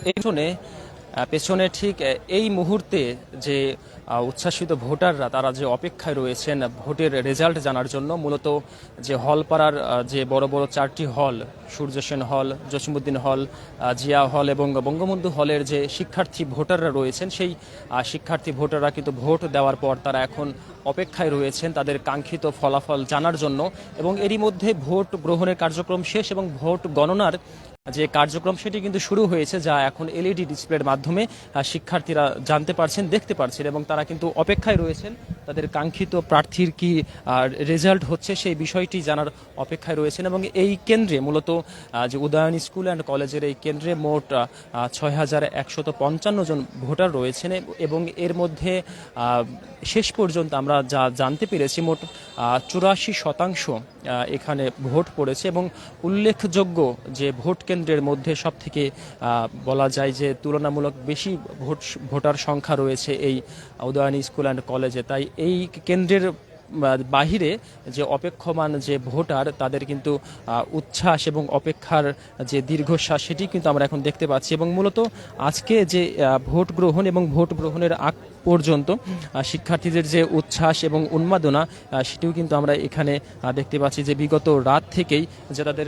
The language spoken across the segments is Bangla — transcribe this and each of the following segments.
পেছনে পেছনে ঠিক এই মুহূর্তে যে উচ্ছ্বাসিত ভোটাররা তারা যে অপেক্ষায় রয়েছেন ভোটের রেজাল্ট জানার জন্য, মূলত যে হলপাড়ার যে বড় বড় চারটি হল, সূর্য সেন হল, জসিমউদ্দিন হল, জিয়া হল এবং বঙ্গবন্ধু হলের যে শিক্ষার্থী ভোটাররা রয়েছেন, সেই শিক্ষার্থী ভোটাররা কিন্তু ভোট দেওয়ার পর তারা এখন অপেক্ষায় রয়েছেন তাদের কাঙ্ক্ষিত ফলাফল জানার জন্য। এবং এরই মধ্যে ভোট গ্রহণের কার্যক্রম শেষ এবং ভোট গণনার যে কার্যক্রম সেটি কিন্তু শুরু হয়েছে, যা এখন এলইডি ডিসপ্লের মাধ্যমে শিক্ষার্থীরা জানতে পারছেন, দেখতে পারছেন এবং তারা কিন্তু অপেক্ষায় রয়েছেন তাদের কাঙ্ক্ষিত প্রার্থীর কি রেজাল্ট হচ্ছে সেই বিষয়টি জানার অপেক্ষায় রয়েছেন। এবং এই কেন্দ্রে মূলত যে উদয়ন স্কুল অ্যান্ড কলেজের এই কেন্দ্রে মোট ৬,১৫৫ জন ভোটার রয়েছেন এবং এর মধ্যে শেষ পর্যন্ত আমরা যা জানতে পেরেছি মোট ৮৪% এখানে ভোট পড়েছে। এবং উল্লেখযোগ্য যে ভোট কেন্দ্রের মধ্যে সবথেকে বলা যায় যে তুলনামূলক বেশি ভোটার সংখ্যা রয়েছে এই উদয়ন স্কুল অ্যান্ড কলেজে। তাই এই কেন্দ্রের বাহিরে যে অপেক্ষমান যে ভোটার তাদের কিন্তু উচ্ছ্বাস এবং অপেক্ষার যে দীর্ঘশ্বাস সেটি কিন্তু আমরা এখন দেখতে পাচ্ছি। এবং মূলত আজকে যে ভোট গ্রহণ এবং ভোট গ্রহণের আগ পর্যন্ত শিক্ষার্থীদের যে উচ্ছ্বাস এবং উন্মাদনা সেটিও কিন্তু আমরা এখানে দেখতে পাচ্ছি যে বিগত রাত থেকেই যে তাদের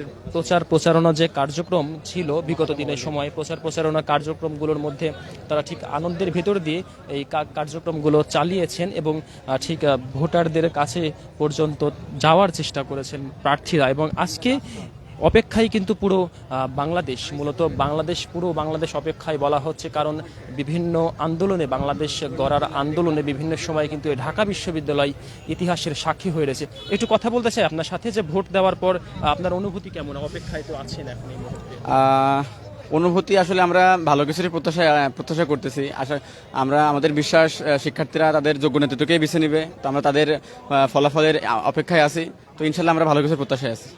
প্রচারণা যে কার্যক্রম ছিল বিগত দিনের সময় প্রচারণা কার্যক্রমগুলোর মধ্যে তারা ঠিক আনন্দের ভেতর দিয়ে এই কার্যক্রমগুলো চালিয়েছেন এবং ঠিক ভোটারদের কাছে পর্যন্ত যাওয়ার চেষ্টা করেছেন প্রার্থীরা। এবং আজকে অপেক্ষায় কিন্তু পুরো বাংলাদেশ, মূলত পুরো বাংলাদেশ অপেক্ষায় বলা হচ্ছে, কারণ বিভিন্ন আন্দোলনে বাংলাদেশ গড়ার আন্দোলনে বিভিন্ন সময় কিন্তু ঢাকা বিশ্ববিদ্যালয় ইতিহাসের সাক্ষী হয়ে রয়েছে। একটু কথা বলতে চাই আপনার সাথে যে ভোট দেওয়ার পর আপনার অনুভূতি কেমন? অপেক্ষায় তো আছেন এখন এই মুহূর্তে। অনুভূতি আসলে আমরা ভালো কিছুরই প্রত্যাশা করতেছি। আমরা আমাদের বিশ্বাস শিক্ষার্থীরা তাদের যোগ্য নেতৃত্বকেই বেছে নেবে। তো আমরা তাদের ফলাফলের অপেক্ষায় আছি। তো ইনশাল্লাহ আমরা ভালো কিছুর প্রত্যাশায় আছি।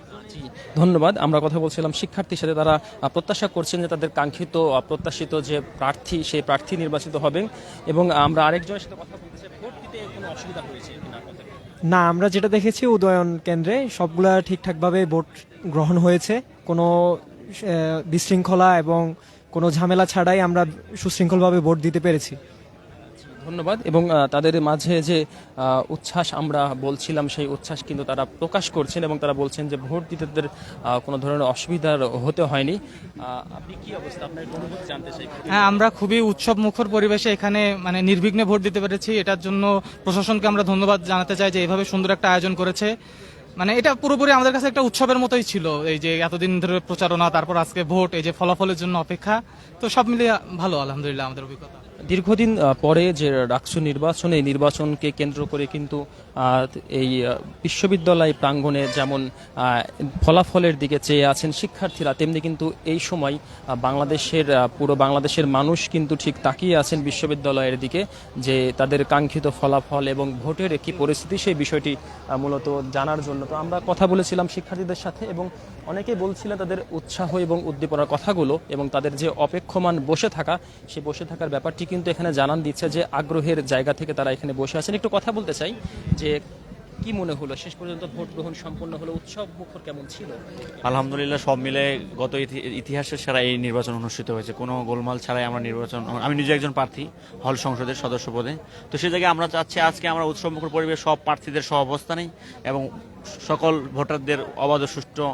ধন্যবাদ। আমরা কথা বলছিলাম শিক্ষার্থীর সাথে, তারা প্রত্যাশা করছেন যে তাদের কাঙ্ক্ষিত প্রত্যাশিত যে প্রার্থী সেই প্রার্থী নির্বাচিত হবেন। এবং আমরা আরেকজনের সাথে কথা বলতে চাই, ভোট দিতে কোনো অসুবিধা হয়েছে কিনা? না, আমরা যেটা দেখেছি উদয়ন কেন্দ্রে সবগুলা ঠিকঠাকভাবে ভোট গ্রহণ হয়েছে। কোনো বিশৃঙ্খলা এবং কোনো ঝামেলা ছাড়াই আমরা সুশৃঙ্খলভাবে ভোট দিতে পেরেছি। ধন্যবাদ। এবং তাদের মাঝে যে উচ্ছ্বাস আমরা বলছিলাম সেই উচ্ছ্বাস কিন্তু তারা প্রকাশ করছেন এবং তারা বলছেন যে ভোট দিতে তাদের কোনো ধরনের অসুবিধার হতে হয়নি। আপনি কি অবস্থা, আপনার অনুভূতি জানতে চাই। হ্যাঁ, আমরা খুবই উৎসব মুখর পরিবেশে এখানে নির্বিঘ্নে ভোট দিতে পেরেছি। এটার জন্য প্রশাসনকে আমরা ধন্যবাদ জানাতে চাই যে এইভাবে সুন্দর একটা আয়োজন করেছে। এটা পুরোপুরি আমাদের কাছে একটা উৎসবের মতোই ছিল। এই যে এতদিন ধরে প্রচারণা, তারপর আজকে ভোট, এই যে ফলাফলের জন্য অপেক্ষা, তো সব মিলিয়ে ভালো আলহামদুলিল্লাহ আমাদের অভিজ্ঞতা। দীর্ঘদিন পরে যে ডাকসু নির্বাচন, এই নির্বাচনকে কেন্দ্র করে কিন্তু এই বিশ্ববিদ্যালয় প্রাঙ্গণে যেমন ফলাফলের দিকে চেয়ে আছেন শিক্ষার্থীরা, তেমনি কিন্তু এই সময় পুরো বাংলাদেশের মানুষ কিন্তু ঠিক তাকিয়ে আছেন বিশ্ববিদ্যালয়ের দিকে, যে তাদের কাঙ্ক্ষিত ফলাফল এবং ভোটের কি পরিস্থিতি সেই বিষয়টি মূলত জানার জন্য। তো আমরা কথা বলেছিলাম শিক্ষার্থীদের সাথে এবং অনেকেই বলছিলেন তাদের উৎসাহ এবং উদ্দীপনার কথাগুলো এবং তাদের যে অপেক্ষমান বসে থাকা, সেই বসে থাকার ব্যাপারটি কিন্তু এখানে জানান দিচ্ছে যে আগ্রহের জায়গা থেকে তারা এখানে বসে আছেন। একটু কথা বলতে চাই যে কি মনে হলো, শেষ পর্যন্ত ভোট গ্রহণ সম্পন্ন হলো, উৎসব মুখর কেমন ছিল? আলহামদুলিল্লাহ, সব মিলে গত ইতিহাসের ছাড়া এই নির্বাচন অনুষ্ঠিত হয়েছে, কোনো গোলমাল ছাড়াই আমরা আমি নিজে একজন প্রার্থী হল সংসদের সদস্য পদে। তো সে জায়গায় আমরা চাচ্ছি আজকে আমরা উৎসব মুখর পরিবেশ, সব প্রার্থীদের সহ অবস্থানেই এবং সকল ভোটারদের অবাধ সুষ্ঠু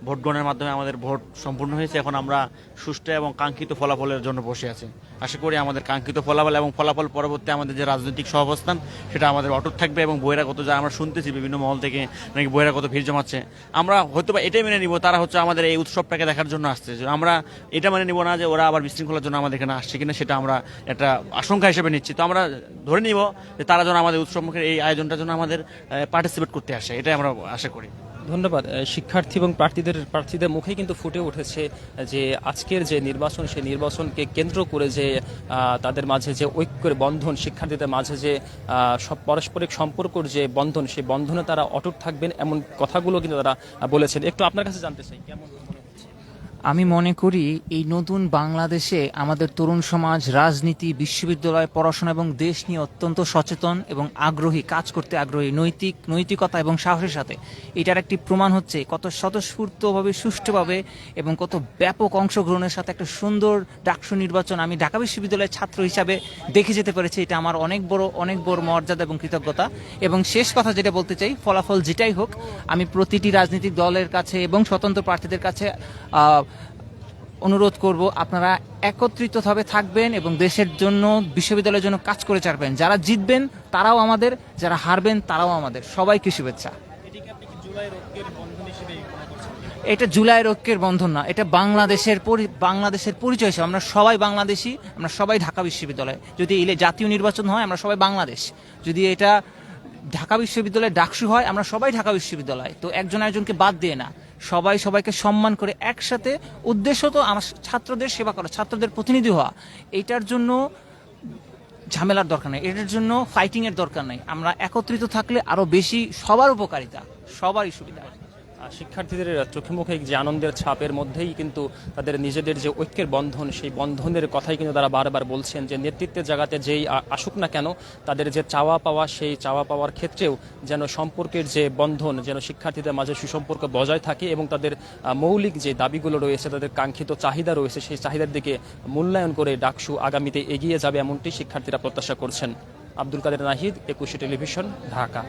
ভোট গ্রহণের মাধ্যমে আমাদের ভোট সম্পূর্ণ হয়েছে। এখন আমরা সুষ্ঠু এবং কাঙ্ক্ষিত ফলাফলের জন্য বসে আছি। আশা করি আমাদের কাঙ্ক্ষিত ফলাফল এবং ফলাফল পরবর্তী আমাদের যে রাজনৈতিক সহাবস্থান সেটা আমাদের অটুট থাকবে। এবং বহিরাগত যা আমরা শুনতেছি বিভিন্ন মহল থেকে নাকি বহিরাগত ভিড় জমাচ্ছে, আমরা হয়তো বা এটাই মেনে নিব তারা আমাদের এই উৎসবটাকে দেখার জন্য আসছে। আমরা এটা মেনে নিব না যে ওরা আবার বিশৃঙ্খলার জন্য আমাদের এখানে আসছে কিনা, সেটা আমরা একটা আশঙ্কা হিসেবে নিচ্ছি। তো আমরা ধরে নিব যে তারা যেন আমাদের উৎসবমুখের এই আয়োজনটার জন্য আমাদের পার্টিসিপেট করতে আসে, এটাই আমরা আশা করি। ধন্যবাদ। শিক্ষার্থী এবং প্রার্থীদের মুখে কিন্তু ফুটে উঠেছে যে আজকের যে নির্বাচন, সেই নির্বাচনকে কেন্দ্র করে যে তাদের মাঝে যে ঐক্যের বন্ধন, শিক্ষার্থীদের মাঝে যে সব পারস্পরিক সম্পর্কর যে বন্ধন, সেই বন্ধনে তারা অটুট থাকবেন, এমন কথাগুলো কিন্তু তারা বলেছেন। একটু আপনার কাছে জানতে চাই কেমন মনে হচ্ছে? আমি মনে করি এই নতুন বাংলাদেশে আমাদের তরুণ সমাজ রাজনীতি বিশ্ববিদ্যালয় পড়াশোনা এবং দেশ নিয়ে অত্যন্ত সচেতন এবং আগ্রহী, কাজ করতে আগ্রহী, নৈতিকতা এবং সাহসের সাথে। এটার একটি প্রমাণ হচ্ছে কত স্বতঃস্ফূর্তভাবে সুষ্ঠুভাবে এবং কত ব্যাপক অংশগ্রহণের সাথে একটা সুন্দর ডাকসু নির্বাচন আমি ঢাকা বিশ্ববিদ্যালয়ের ছাত্র হিসাবে দেখে যেতে পেরেছি। এটা আমার অনেক বড় মর্যাদা এবং কৃতজ্ঞতা। এবং শেষ কথা যেটা বলতে চাই, ফলাফল যেটাই হোক আমি প্রতিটি রাজনৈতিক দলের কাছে এবং স্বতন্ত্র প্রার্থীদের কাছে অনুরোধ করব, আপনারা একত্রিতভাবে থাকবেন এবং দেশের জন্য বিশ্ববিদ্যালয়ের জন্য কাজ করে যাবেন। যারা জিতবেন তারাও আমাদের, যারা হারবেন তারাও আমাদের। সবাইকে শুভেচ্ছা। এটা জুলাইয়ের ঐক্যের বন্ধন না, এটা বাংলাদেশের পরিচয় হিসেবে আমরা সবাই বাংলাদেশি, আমরা সবাই ঢাকা বিশ্ববিদ্যালয়। যদি জাতীয় নির্বাচন হয় আমরা সবাই বাংলাদেশ, যদি এটা ঢাকা বিশ্ববিদ্যালয়ে ডাকসু হয় আমরা সবাই ঢাকা বিশ্ববিদ্যালয়। তো একজন একজনকে বাদ দিয়ে না, সবাইকে সম্মান করে একসাথে, উদ্দেশ্য তো আমার ছাত্রদের সেবা করা, ছাত্রদের প্রতিনিধি হওয়া। এইটার জন্য ঝামেলার দরকার নেই, এটার জন্য ফাইটিং এর দরকার নেই। আমরা একত্রিত থাকলে আরো বেশি সবার উপকারিতা, সবারই সুবিধা। শিক্ষার্থীদের চোখে মুখে যে আনন্দের ছাপের মধ্যেই কিন্তু তাদের নিজেদের যে ঐক্যের বন্ধন, সেই বন্ধনের কথাই কিন্তু তারা বারবার বলছেন যে নেতৃত্বের জায়গাতে যেই আসুক না কেন তাদের যে চাওয়া পাওয়া, সেই চাওয়া পাওয়ার ক্ষেত্রেও যেন সম্পর্কের যে বন্ধন যেন শিক্ষার্থীদের মাঝে সুসম্পর্ক বজায় থাকে এবং তাদের মৌলিক যে দাবিগুলো রয়েছে, তাদের কাঙ্ক্ষিত চাহিদা রয়েছে, সেই চাহিদার দিকে মূল্যায়ন করে ডাকসু আগামীতে এগিয়ে যাবে এমনটি শিক্ষার্থীরা প্রত্যাশা করছেন। আব্দুল কাদের নাহিদ, 21 টেলিভিশন, ঢাকা।